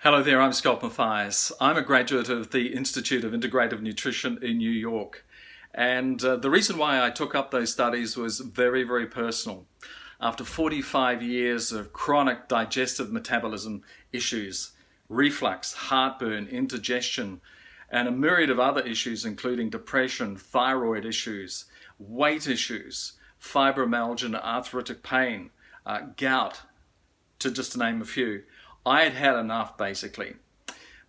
Hello there, I'm Scott Mathias. I'm a graduate of the Institute of Integrative Nutrition in New York. And the reason why I took up those studies was very, very personal. After 45 years of chronic digestive metabolism issues, reflux, heartburn, indigestion, and a myriad of other issues including depression, thyroid issues, weight issues, fibromyalgia and arthritic pain, gout, to just name a few, I had had enough basically.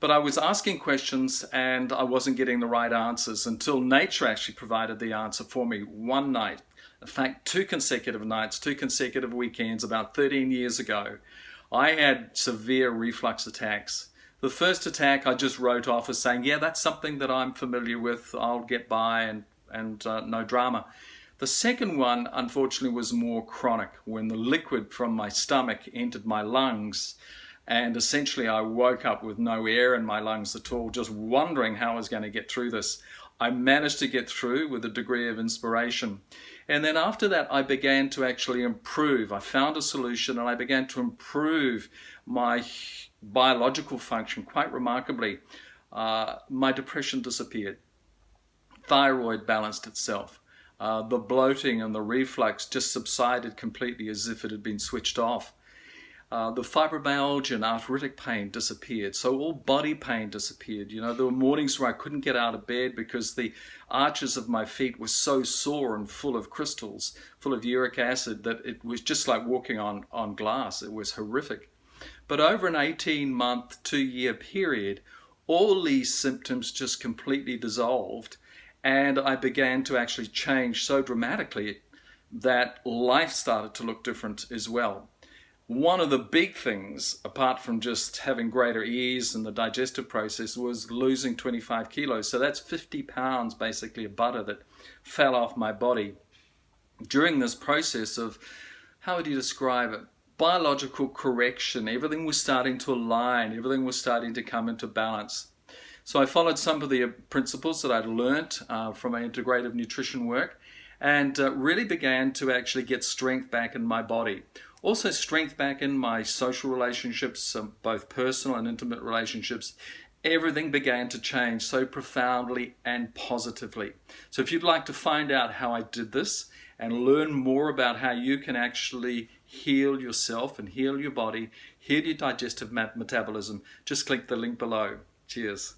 But I was asking questions and I wasn't getting the right answers until nature actually provided the answer for me one night. In fact, two consecutive nights, two consecutive weekends about 13 years ago, I had severe reflux attacks. The first attack I just wrote off as saying, yeah, that's something that I'm familiar with, I'll get by and no drama. The second one, unfortunately, was more chronic when the liquid from my stomach entered my lungs. And essentially I woke up with no air in my lungs at all, just wondering how I was going to get through this. I managed to get through with a degree of inspiration. And then after that, I began to actually improve. I found a solution and I began to improve my biological function quite remarkably. My depression disappeared. Thyroid balanced itself. The bloating and the reflux just subsided completely as if it had been switched off. The fibromyalgia and arthritic pain disappeared. So all body pain disappeared. You know, there were mornings where I couldn't get out of bed because the arches of my feet were so sore and full of crystals, full of uric acid, that it was just like walking on glass. It was horrific. But over an 18-month, 2-year period, all these symptoms just completely dissolved. And I began to actually change so dramatically that life started to look different as well. One of the big things, apart from just having greater ease in the digestive process, was losing 25 kilos. So that's 50 pounds basically of butter that fell off my body during this process of, how would you describe it? Biological correction. Everything was starting to align. Everything was starting to come into balance. So I followed some of the principles that I'd learned from my integrative nutrition work and really began to actually get strength back in my body. Also strength back in my social relationships, both personal and intimate relationships. Everything began to change so profoundly and positively. So if you'd like to find out how I did this and learn more about how you can actually heal yourself and heal your body, heal your digestive metabolism, just click the link below. Cheers.